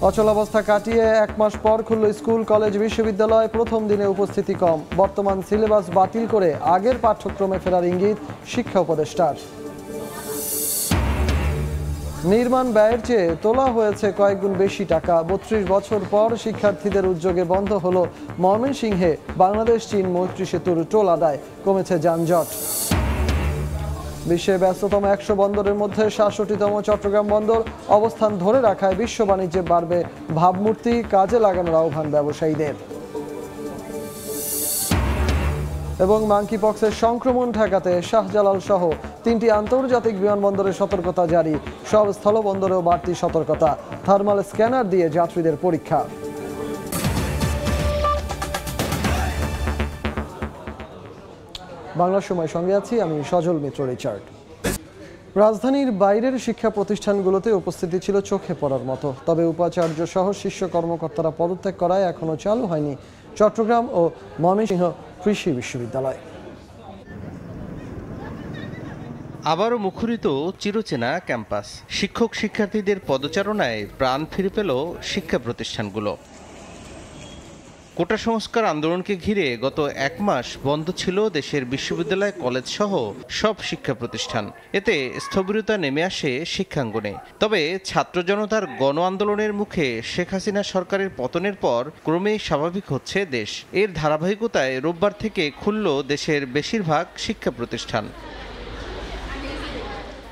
অচলাবস্থা কাটিয়ে 1 মাস পর খুলল স্কুল, কলেজ, বিশ্ববিদ্যালয়। প্রথম দিনে উপস্থিতি কম, বর্তমান সিলেবাস বাতিল করে আগের পাঠ্যক্রমে ফেরার ইঙ্গিত শিক্ষা উপদেষ্টার। নির্মাণ ব্যয়ের চেয়ে তোলা হয়েছে কয়েকগুণ বেশি টাকা। 32 বছর পর শিক্ষার্থীদের উদ্যোগে বন্ধ হলো ময়মনসিংহে বাংলাদেশ চীন মৈত্রী সেতুর টোল আদায়, কমেছে যানজট। বিশ্বের ব্যস্ততম 100 বন্দরের মধ্যে 67তম চট্টগ্রাম বন্দর। অবস্থান ধরে রাখায় বিশ্ব বাণিজ্যে বাড়বে ভাবমূর্তি, কাজে লাগানোর আহ্বান ব্যবসায়ীদের। এবং মাঙ্কি পক্সের সংক্রমণ ঠেকাতে শাহজালাল সহ 3টি আন্তর্জাতিক বিমানবন্দরে সতর্কতা জারি। সব স্থলবন্দরেও বাড়তি সতর্কতা, থার্মাল স্ক্যানার দিয়ে যাত্রীদের পরীক্ষা। বাংলা সময় সঙ্গে আছি আমি সজল মিত্র রিচার্ড। রাজধানীর বাইরের শিক্ষা প্রতিষ্ঠানগুলোতে উপস্থিতি ছিল চোখে পড়ার মতো, তবে উপাচার্য সহ শীর্ষ কর্মকর্তারা পদত্যাগ করায় এখনো চালু হয়নি চট্টগ্রাম ও ময়মনসিংহ কৃষি বিশ্ববিদ্যালয়। আবারও মুখরিত চিরচেনা ক্যাম্পাস, শিক্ষক শিক্ষার্থীদের পদচারণায় প্রাণ ফিরে পেল শিক্ষা প্রতিষ্ঠানগুলো। কোটা সংস্কার আন্দোলনকে ঘিরে গত 1 মাস বন্ধ ছিল দেশের বিশ্ববিদ্যালয়, কলেজ সহ সব শিক্ষা প্রতিষ্ঠান। এতে স্থবিরতা নেমে আসে শিক্ষাঙ্গনে। তবে ছাত্র জনতার গণ আন্দোলনের মুখে শেখ হাসিনা সরকারের পতনের পর ক্রমেই স্বাভাবিক হচ্ছে দেশ। এর ধারাবাহিকতায় রোববার থেকে খুলল দেশের বেশিরভাগ শিক্ষা প্রতিষ্ঠান।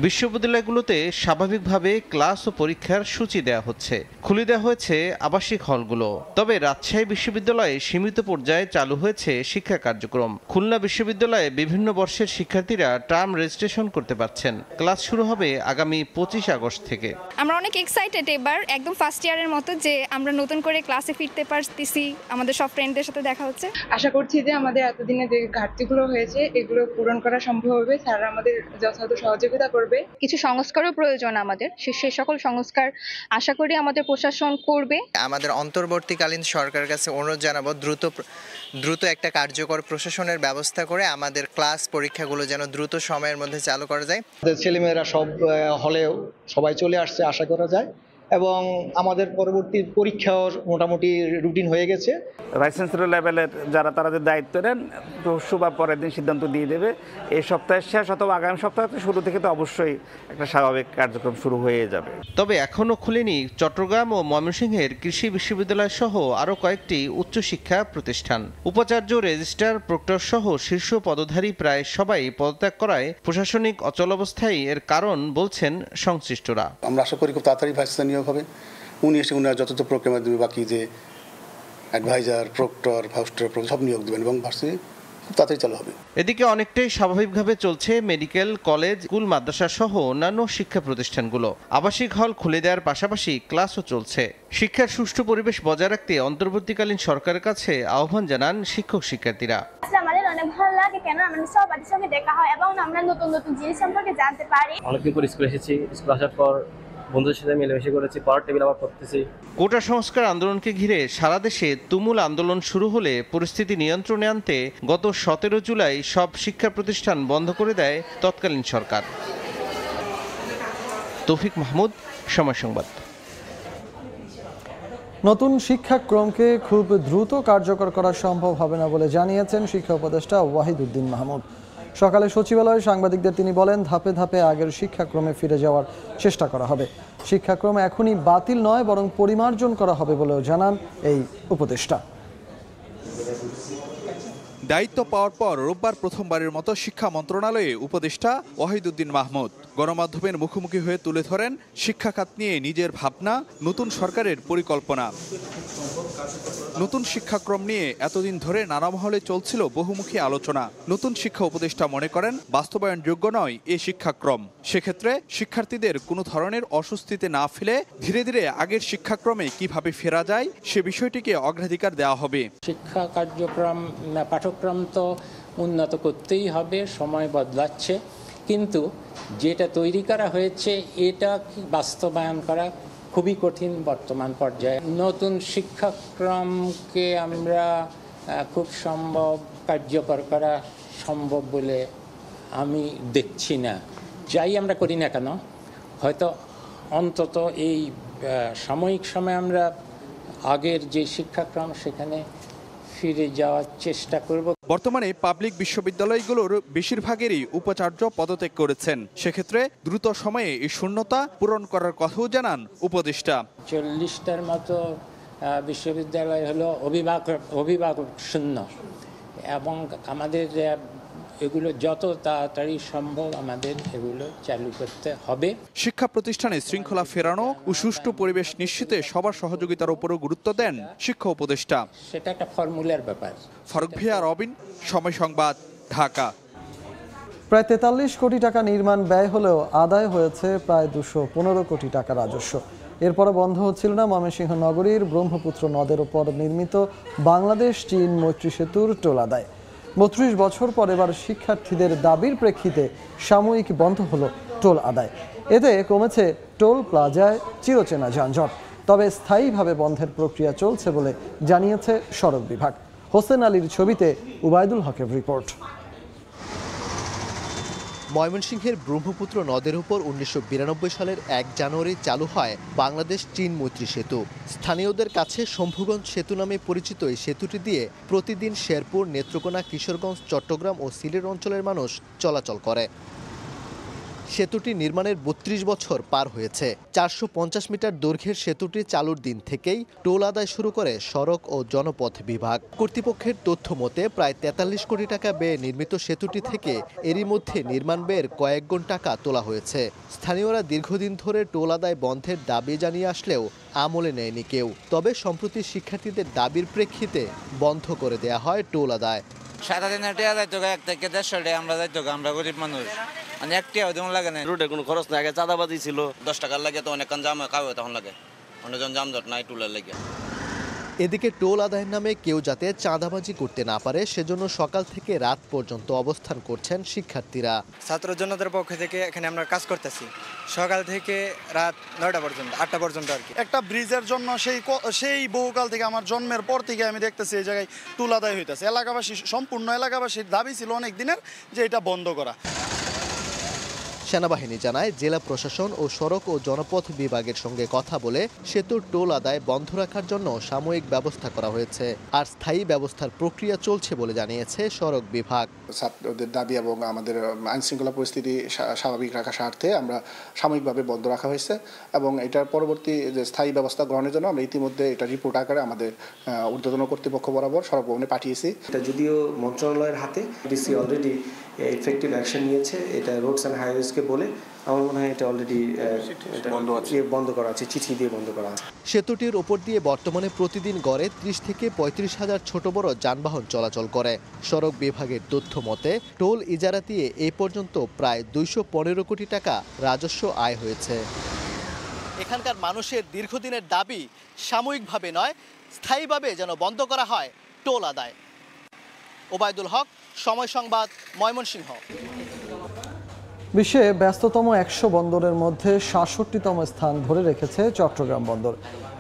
বিশ্ববিদ্যালয়গুলোতে স্বাভাবিকভাবে ক্লাস ও পরীক্ষার সূচি দেওয়া হচ্ছে। খুলে দেওয়া হয়েছে আবাসিক হলগুলো। তবে রাজশাহী বিশ্ববিদ্যালয়ে সীমিত পর্যায়ে চালু হয়েছে শিক্ষা কার্যক্রম। খুলনা বিশ্ববিদ্যালয়ে বিভিন্ন বর্ষের শিক্ষার্থীরা টার্ম রেজিস্ট্রেশন করতে পারছেন। ক্লাস শুরু হবে আগামী 25 আগস্ট থেকে। আমরা অনেক এক্সাইটেড এবার, একদম ফার্স্ট ইয়ারের মতো, যে আমরা নতুন করে ক্লাসে ফিরতে পারতেছি, আমাদের সব ফ্রেন্ডদের সাথে দেখা হচ্ছে। আশা করছি যে আমাদের এতদিনে যে ঘাটতিগুলো হয়েছে এগুলো পূরণ করা সম্ভব হবে। স্যাররা আমাদের যথাযথ সহযোগিতা করবে। কিছু সংস্কারও প্রয়োজন আমাদের, সে সকল সংস্কার আশা করি আমাদের প্রশাসন করবে। আমাদের অন্তর্বর্তীকালীন সরকারের কাছে অনুরোধ জানাবো দ্রুত একটা কার্যকর প্রশাসনের ব্যবস্থা করে আমাদের ক্লাস পরীক্ষাগুলো যেন দ্রুত সময়ের মধ্যে চালু করা যায়। ছেলেমেয়েরা সব হলে সবাই চলে আসছে আশা করা যায়, এবং আমাদের পরবর্তী পরীক্ষাও মোটামুটি রুটিন হয়ে গেছে। ভাইস চ্যান্সেলর লেভেলের যারা তাদের দায়িত্ব নেন পরশু বা পরের দিন সিদ্ধান্ত দিয়ে দেবে। এই সপ্তাহের শেষ অথবা আগামী সপ্তাহে শুরু থেকে তো অবশ্যই একটা স্বাভাবিক কার্যক্রম শুরু হয়ে যাবে। তবে এখনও খুলেনি চট্টগ্রাম ও ময়মনসিংহের কৃষি বিশ্ববিদ্যালয় সহ আরও কয়েকটি উচ্চশিক্ষা প্রতিষ্ঠান। উপাচার্য, রেজিস্ট্রার, প্রক্টর সহ শীর্ষ পদধারী প্রায় সবাই পদত্যাগ করায় প্রশাসনিক অচলাবস্থায় এর কারণ বলছেন সংশ্লিষ্টরা। আমরা আশা করি খুব তাড়াতাড়ি ভাইস নিয়োগ হবে। উনি যত প্রক্রিয়ার মাধ্যমে বাকি যে অ্যাডভাইজার, প্রক্টর, ফাউস্টার সব নিয়োগ দেবেন এবং ভার্সিটি খুব তাড়াতাড়ি চালু হবে। এদিকে অনেকটাই স্বাভাবিকভাবে চলছে মেডিকেল কলেজ, স্কুল, মাদ্রাসা সহ অন্যান্য শিক্ষা প্রতিষ্ঠানগুলো। আবাসিক হল খুলে দেওয়ার পাশাপাশি ক্লাসও চলছে। শিক্ষার সুষ্ঠু পরিবেশ বজায় রাখতে অন্তর্বর্তীকালীন সরকারের কাছে আহ্বান জানান শিক্ষক শিক্ষার্থীরা। আমাদের অনেক ভালো লাগে, কেন আমাদের সবার সঙ্গে দেখা হয় এবং আমরা নতুন নতুন জিনিস সম্পর্কে জানতে পারি। অনেকদিন পর স্কুলে এসেছি, স্কুল আসার পর বন্ধুদের সাথে মিলেমিশে করেছি, পড়ার টেবিল আবার করতেছি। কোটা সংস্কার আন্দোলনকে ঘিরে সারা দেশে তুমুল আন্দোলন শুরু হলে পরিস্থিতি নিয়ন্ত্রণে আনতে গত 17 জুলাই সব শিক্ষা প্রতিষ্ঠান বন্ধ করে দেয় তৎকালীন সরকার। তৌফিক মাহমুদ, সময় সংবাদ। নতুন শিক্ষাক্রমকে খুব দ্রুত কার্যকর করা সম্ভব হবে না বলে জানিয়েছেন শিক্ষা উপদেষ্টা ওয়াহিদুদ্দিন মাহমুদ। সকালে সচিবালয়ে সাংবাদিকদের তিনি বলেন, ধাপে ধাপে আগের শিক্ষাক্রমে ফিরে যাওয়ার চেষ্টা করা হবে। শিক্ষাক্রম এখনই বাতিল নয়, বরং পরিমার্জন করা হবে বলেও জানান এই উপদেষ্টা। দায়িত্ব পাওয়ার পর রোববার প্রথমবারের মতো শিক্ষা মন্ত্রণালয়ে উপদেষ্টা ওয়াহিদুদ্দিন মাহমুদ গণমাধ্যমের মুখোমুখি হয়ে তুলে ধরেন শিক্ষা খাত নিয়ে নিজের ভাবনা, নতুন সরকারের পরিকল্পনা। নতুন শিক্ষাক্রম নিয়ে এতদিন ধরে নানা মহলে চলছিল বহুমুখী আলোচনা। নতুন শিক্ষা উপদেষ্টা মনে করেন বাস্তবায়নযোগ্য নয় এ শিক্ষাক্রম। সেক্ষেত্রে শিক্ষার্থীদের কোনো ধরনের অস্বস্তিতে না ফেলে ধীরে ধীরে আগের শিক্ষাক্রমে কিভাবে ফেরা যায় সে বিষয়টিকে অগ্রাধিকার দেওয়া হবে। শিক্ষা কার্যক্রম, পাঠ্যক্রম তো উন্নত করতেই হবে, সময় বদলাচ্ছে, কিন্তু যেটা তৈরি করা হয়েছে এটা বাস্তবায়ন করা খুবই কঠিন বর্তমান পর্যায়ে। নতুন শিক্ষাক্রমকে আমরা খুব সম্ভব কার্যকর করা সম্ভব বলে আমি দেখছি না। যাই আমরা করি না কেন, হয়তো অন্তত এই সাময়িক সময় আমরা আগের যে শিক্ষাক্রম সেখানে ফিরে যাওয়ার চেষ্টা করব। বর্তমানে পাবলিক বিশ্ববিদ্যালয়গুলোর বেশিরভাগেরই উপাচার্য পদত্যাগ করেছেন। সেক্ষেত্রে দ্রুত সময়ে এই শূন্যতা পূরণ করার কথাও জানান উপদেষ্টা। 40টার মতো বিশ্ববিদ্যালয় হলো অভিভাবক শূন্য, এবং আমাদের এগুলো যত তাড়াতাড়ি সম্ভব আমাদের এগুলো চালু করতে হবে। শিক্ষা প্রতিষ্ঠানে শৃঙ্খলা ফেরানো ও সুষ্ঠু পরিবেশ নিশ্চিতে সবার সহযোগিতার উপরও গুরুত্ব দেন শিক্ষা উপদেষ্টা। সেটা একটা ফর্মুলার ব্যাপার। ফারুক ভিয়া, রবিন, সময় সংবাদ, ঢাকা। প্রায় 43 কোটি টাকা নির্মাণ ব্যয় হলেও আদায় হয়েছে প্রায় 215 কোটি টাকা রাজস্ব। এরপরে বন্ধ হচ্ছিল না ময়মনসিংহ নগরীর ব্রহ্মপুত্র নদের ওপর নির্মিত বাংলাদেশ চীন মৈত্রী সেতুর টোল আদায়। 32 বছর পর এবার শিক্ষার্থীদের দাবির প্রেক্ষিতে সাময়িক বন্ধ হলো টোল আদায়। এতে কমেছে টোল প্লাজায় চিরচেনা যানজট। তবে স্থায়ীভাবে বন্ধের প্রক্রিয়া চলছে বলে জানিয়েছে সড়ক বিভাগ। হোসেন আলীর ছবিতে উবায়দুল হকের রিপোর্ট। ময়মনসিংহের ব্রহ্মপুত্র নদের উপর 1992 সালের 1 জানুয়ারি চালু হয় বাংলাদেশ চীন মৈত্রী সেতু। স্থানীয়দের কাছে শম্ভুগঞ্জ সেতু নামে পরিচিত এই সেতুটি দিয়ে প্রতিদিন শেরপুর, নেত্রকোনা, কিশোরগঞ্জ, চট্টগ্রাম ও সিলেট অঞ্চলের মানুষ চলাচল করে। সেতুটি নির্মাণের 32 বছর পার হয়েছে। 450 মিটার দৈর্ঘ্যের সেতুটি চালুর দিন থেকেই টোল আদায় শুরু করে সড়ক ও জনপথ বিভাগ। কর্তৃপক্ষের তথ্য মতে প্রায় 43 কোটি টাকা ব্যয়ে নির্মিত সেতুটি থেকে এরই মধ্যে নির্মাণ ব্যয়ের কয়েক গুণ টাকা তোলা হয়েছে। স্থানীয়রা দীর্ঘদিন ধরে টোল আদায় বন্ধের দাবি জানিয়ে আসলেও আমলে নেয়নি কেউ। তবে সম্প্রতি শিক্ষার্থীদের দাবির প্রেক্ষিতে বন্ধ করে দেয়া হয় টোল আদায়। সারাদিন যাইতো 1 থেকে 150 টাকা আমরা যাইতো, আমরা গরিব মানুষ, মানে একটিও তেমন লাগে না। রুটে কোনো খরচ নাই, আগে চাঁদাবাজি ছিল, 10 টাকার লাগে তো অনেকক্ষণ জাম খাওয়া তখন লাগে, অনেকজন জামজট নাই টুলের লাগে। এদিকে টোল আদায়ের নামে কেউ যাতে চাঁদাবাজি করতে না পারে সেজন্য সকাল থেকে রাত পর্যন্ত অবস্থান করছেন শিক্ষার্থীরা। ছাত্র জনতার পক্ষ থেকে এখানে আমরা কাজ করতেছি সকাল থেকে রাত 9টা পর্যন্ত, 8টা পর্যন্ত আর কি। একটা ব্রিজের জন্য সেই বহুকাল থেকে আমার জন্মের পর থেকে আমি দেখতেছি এই জায়গায় টোল আদায় হইতেছে। এলাকাবাসী, সম্পূর্ণ এলাকাবাসীর দাবি ছিল অনেক দিনের যে এটা বন্ধ করা। সেনাবাহিনী জানায় জেলা প্রশাসন ও সড়ক ও জনপথ বিভাগের সঙ্গে কথা বলে সেতুর টোল আদায় বন্ধ রাখার জন্য সাময়িক ব্যবস্থা করা হয়েছে, আর স্থায়ী ব্যবস্থার প্রক্রিয়া চলছে বলে জানিয়েছে সড়ক বিভাগ। ছাত্রদের দাবি এবং আমাদের আইনশৃঙ্খলা পরিস্থিতি স্বাভাবিক রাখার স্বার্থে আমরা সাময়িকভাবে বন্ধ রাখা হয়েছে, এবং এটার পরবর্তী যে স্থায়ী ব্যবস্থা গ্রহণের জন্য আমরা ইতিমধ্যে এটা রিপোর্ট আকারে আমাদের ঊর্ধ্বতন কর্তৃপক্ষ বরাবর সড়ক ভবনে পাঠিয়েছি। এটা যদিও মন্ত্রণালয়ের হাতে, ডিসি অলরেডি এফেক্টিভ অ্যাকশন নিয়েছে, এটা রোডস অ্যান্ড হাইওয়েজকে বলে আমার মনে হয় এটা অলরেডি বন্ধ করা আছে, চিঠি দিয়ে বন্ধ করা আছে। সেতুটির ওপর দিয়ে বর্তমানে প্রতিদিন গড়ে 30 থেকে 35 হাজার ছোট বড় যানবাহন চলাচল করে। সড়ক বিভাগের তথ্য মতে টোল ইজারা দিয়ে এ পর্যন্ত প্রায় 215 কোটি টাকা রাজস্ব আয় হয়েছে। এখানকার মানুষের দীর্ঘদিনের দাবি সাময়িকভাবে নয়, স্থায়ীভাবে যেন বন্ধ করা হয় টোল আদায়। ওবায়দুল হক, সময় সংবাদ, ময়মনসিংহ। বিশ্বে ব্যস্ততম 100 বন্দরের মধ্যে 67তম স্থান ধরে রেখেছে চট্টগ্রাম বন্দর।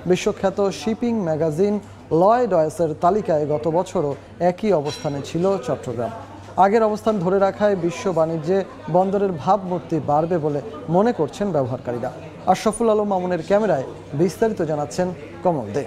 বিশ্বখ্যাত শিপিং ম্যাগাজিন লয়েডয়েসের তালিকায় গত বছরও একই অবস্থানে ছিল চট্টগ্রাম। আগের অবস্থান ধরে রাখায় বিশ্ব বাণিজ্যে বন্দরের ভাবমূর্তি বাড়বে বলে মনে করছেন ব্যবহারকারীরা। আশরাফুল আলম মামুনের ক্যামেরায় বিস্তারিত জানাচ্ছেন কমল দে।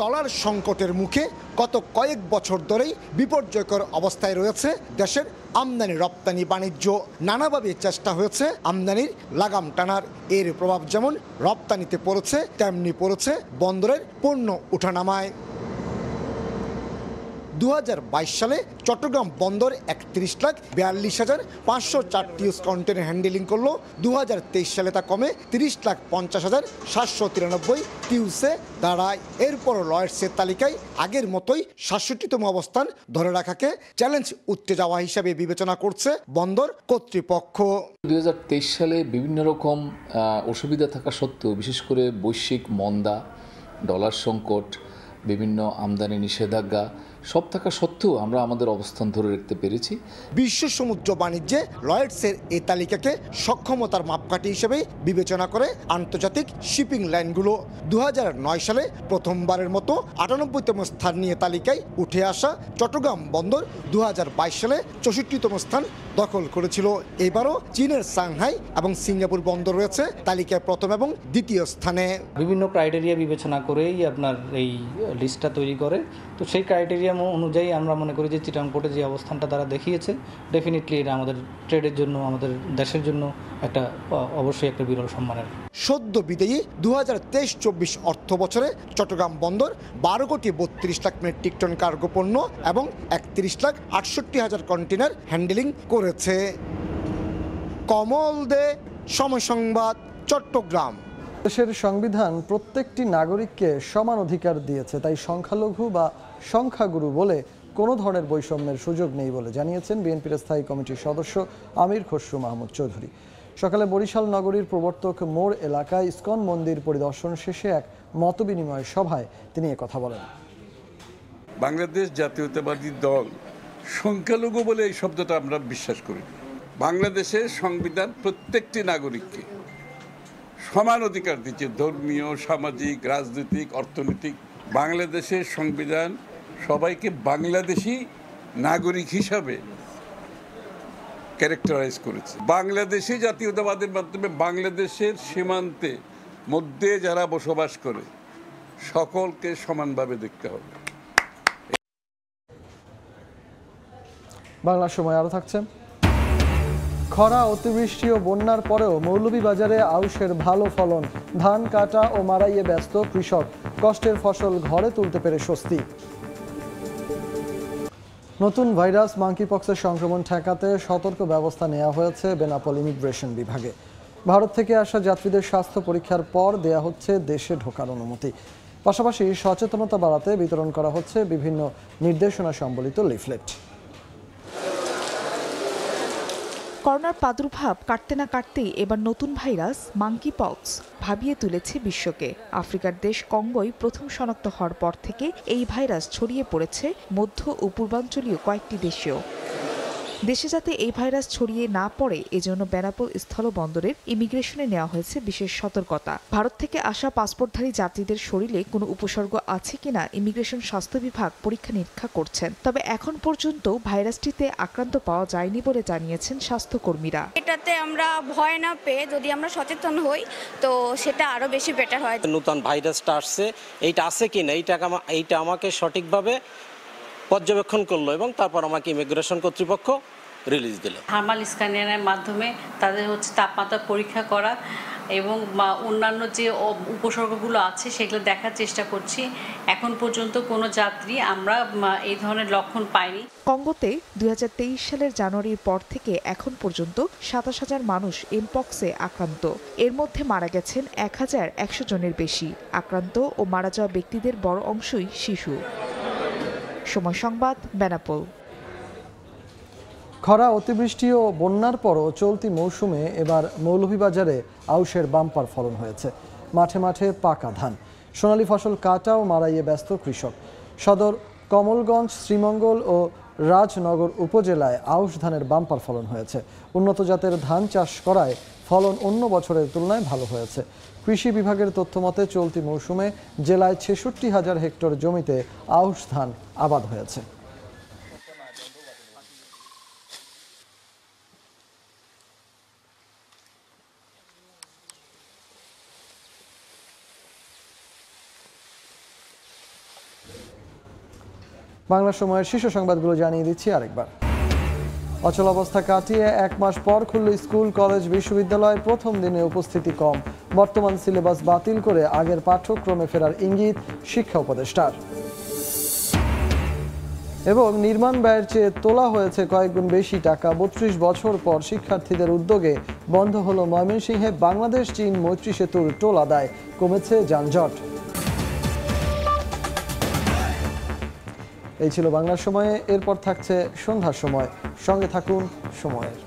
ডলার সংকটের মুখে গত কয়েক বছর ধরেই বিপর্যয়কর অবস্থায় রয়েছে দেশের আমদানি রপ্তানি বাণিজ্য। নানাভাবে চেষ্টা হয়েছে আমদানির লাগাম টানার। এর প্রভাব যেমন রপ্তানিতে পড়েছে, তেমনি পড়েছে বন্দরের পণ্য ওঠানামায়। 2022 সালে চট্টগ্রাম বন্দর 31,42,504 টিউস কন্টেনার হ্যান্ডেলিং করলো। 2023 সালে তা কমে 30,50,793 টিউসে দাঁড়ায়। এরপর লয়েডসের তালিকায় আগের মতোই 67তম অবস্থান ধরে রাখাকে চ্যালেঞ্জ উঠতে যাওয়া হিসাবে বিবেচনা করছে বন্দর কর্তৃপক্ষ। 2023 সালে বিভিন্ন রকম অসুবিধা থাকা সত্ত্বেও, বিশেষ করে বৈশ্বিক মন্দা, ডলার সংকট, বিভিন্ন আমদানি নিষেধাজ্ঞা সব থাকা সত্ত্বেও আমরা আমাদের অবস্থান ধরে রাখতে পেরেছি। বিশ্ব সমুদ্র বাণিজ্যে লয়েডসের এই তালিকাকে সক্ষমতার মাপকাঠি হিসেবে বিবেচনা করে আন্তর্জাতিক শিপিং লাইনগুলো। 2009 সালে প্রথমবারের মতো 98তম স্থান নিয়ে তালিকায় উঠে আসা চট্টগ্রাম বন্দর 2022 সালে 64তম স্থান দখল করেছিল। এবারও চীনের সাংহাই এবং সিঙ্গাপুর বন্দর রয়েছে তালিকায় প্রথম এবং দ্বিতীয় স্থানে। বিভিন্ন ক্রাইটেরিয়া বিবেচনা করেই আপনার এই লিস্টটা তৈরি করে। তো সেই ক্রাইটেরিয়া অনুযায়ী আমরা মনে করি যে চিটাগং পোর্টে যে অবস্থানটা তারা দেখিয়েছে, ডেফিনেটলি এটা আমাদের ট্রেডের জন্য, আমাদের দেশের জন্য একটা অবশ্যই একটা বিরল সম্মানের। সদ্য বিদায়ী 2023-24 অর্থ বছরে চট্টগ্রাম বন্দর 12 কোটি 32 লাখ মেট্রিক টন কার্গো পণ্য এবং 31 লাখ 68 হাজার কন্টেনার হ্যান্ডেলিং করেছে। কমল দে, সময় সংবাদ, চট্টগ্রাম। দেশের সংবিধান প্রত্যেকটি নাগরিককে সমান অধিকার দিয়েছে, তাই সংখ্যালঘু বা সংখ্যাগুরু বলে কোনো ধরনের বৈষম্যের সুযোগ নেই বলে জানিয়েছেন বিএনপির স্থায়ী কমিটির সদস্য আমির খসরু মাহমুদ চৌধুরী। সকালে বরিশাল নগরীর প্রবর্তক মোড় এলাকায় ইসকন মন্দির পরিদর্শন শেষে এক মতবিনিময় সভায় তিনি কথা বলেন। বাংলাদেশ জাতীয়তাবাদী দল সংখ্যালঘু বলে এই শব্দটা আমরা বিশ্বাস করি। বাংলাদেশের সংবিধান প্রত্যেকটি নাগরিককে সমান অধিকার দিচ্ছে, ধর্মীয়, সামাজিক, রাজনৈতিক, অর্থনৈতিক। বাংলাদেশের সংবিধান সবাইকে বাংলাদেশি নাগরিক হিসাবে ক্যারেক্টারাইজ করেছে। বাংলাদেশি জাতীয়তাবাদের মাধ্যমে বাংলাদেশের সীমান্তে মধ্যে যারা বসবাস করে সকলকে সমানভাবে দেখতে হবে। বাংলা সময় আরো থাকছে। খরা, অতিবৃষ্টি ও বন্যার পরেও মৌলভীবাজারে আউশের ভালো ফলন, ধান কাটা ও মাড়াইয়ে ব্যস্ত কৃষক, কষ্টের ফসল ঘরে তুলতে পেরে স্বস্তি। নতুন ভাইরাস মাঙ্কিপক্সের সংক্রমণ ঠেকাতে সতর্ক ব্যবস্থা নেওয়া হয়েছে বেনাপোল ইমিগ্রেশন বিভাগে। ভারত থেকে আসা যাত্রীদের স্বাস্থ্য পরীক্ষার পর দেয়া হচ্ছে দেশে ঢোকার অনুমতি। পাশাপাশি সচেতনতা বাড়াতে বিতরণ করা হচ্ছে বিভিন্ন নির্দেশনা সম্বলিত লিফলেট। করোনার প্রাদুর্ভাব কাটতে না কাটতেই এবার নতুন ভাইরাস মাঙ্কিপক্স ভাবিয়ে তুলেছে বিশ্বকে। আফ্রিকার দেশ কঙ্গোয় প্রথম শনাক্ত হওয়ার পর থেকে এই ভাইরাস ছড়িয়ে পড়েছে মধ্য ও পূর্বাঞ্চলীয় কয়েকটি দেশেও। দেশে যাতে এই ভাইরাস ছড়িয়ে না পড়ে এজন্য বেনাপোল স্থলবন্দরের ইমিগ্রেশনে নেওয়া হয়েছে বিশেষ সতর্কতা। ভারত থেকে আসা পাসপোর্টধারী যাত্রীদের শরীরে কোনো উপসর্গ আছে কিনা ইমিগ্রেশন স্বাস্থ্য বিভাগ পরীক্ষা নিরীক্ষা করছেন। তবে এখন পর্যন্ত ভাইরাসটিতে আক্রান্ত পাওয়া যায়নি বলে জানিয়েছেন স্বাস্থ্যকর্মীরা। এটাতে আমরা ভয় না পেয়ে যদি আমরা সচেতন হই তো সেটা আরো বেশি বেটার হয়। নতুন ভাইরাসটা আসছে, এইটা আছে কিনা এইটা আমাকে সঠিকভাবে পর্যবেক্ষণ করলো এবং তারপর আমাকে ইমিগ্রেশন কর্তৃপক্ষ রিলিজ দিল। থার্মাল স্ক্যানিংয়ের মাধ্যমে তাদের তাপমাত্রা পরীক্ষা করা এবং অন্যান্য যে উপসর্গগুলো আছে সেগুলো দেখার চেষ্টা করছি। এখন পর্যন্ত কোনো যাত্রী আমরা এই ধরনের লক্ষণ পাইনি। কঙ্গোতে 2023 সালের জানুয়ারির পর থেকে এখন পর্যন্ত 27,000 মানুষ এমপক্সে আক্রান্ত। এর মধ্যে মারা গেছেন 1,100 জনের বেশি। আক্রান্ত ও মারা যাওয়া ব্যক্তিদের বড় অংশই শিশু। সময় সংবাদ, বেনাপোল। খরা, অতিবৃষ্টি ও বন্যার পরও চলতি মৌসুমে এবার মৌলভীবাজারে আউশের বাম্পার ফলন হয়েছে। মাঠে মাঠে পাকা ধান, সোনালী ফসল কাটা ও মাড়াইয়ে ব্যস্ত কৃষক। সদর, কমলগঞ্জ, শ্রীমঙ্গল ও রাজনগর উপজেলায় আউশ ধানের বাম্পার ফলন হয়েছে। উন্নত জাতের ধান চাষ করায় ফলন অন্য বছরের তুলনায় ভালো হয়েছে। কৃষি বিভাগের তথ্যমতে চলতি মৌসুমে জেলায় 66,000 হেক্টর জমিতে আউশ ধান আবাদ হয়েছে। বাংলা সময়ের শীর্ষ সংবাদগুলো জানিয়ে দিচ্ছি আরেকবার। অচল অবস্থা কাটিয়ে 1 মাস পর খুলল স্কুল, কলেজ, বিশ্ববিদ্যালয়ের প্রথম দিনে উপস্থিতি কম। বর্তমান সিলেবাস বাতিল করে আগের পাঠ্যক্রমে ফেরার ইঙ্গিত শিক্ষা উপদেষ্টার। এবং নির্মাণ ব্যয়ের চেয়ে তোলা হয়েছে কয়েকগুণ বেশি টাকা। 32 বছর পর শিক্ষার্থীদের উদ্যোগে বন্ধ হলো ময়মনসিংহে বাংলাদেশ চীন মৈত্রী সেতুর টোল আদায়, কমেছে যানজট। এই ছিল বাংলার সময়ে। এরপর থাকছে সন্ধ্যার সময়। সঙ্গে থাকুন সময়ের।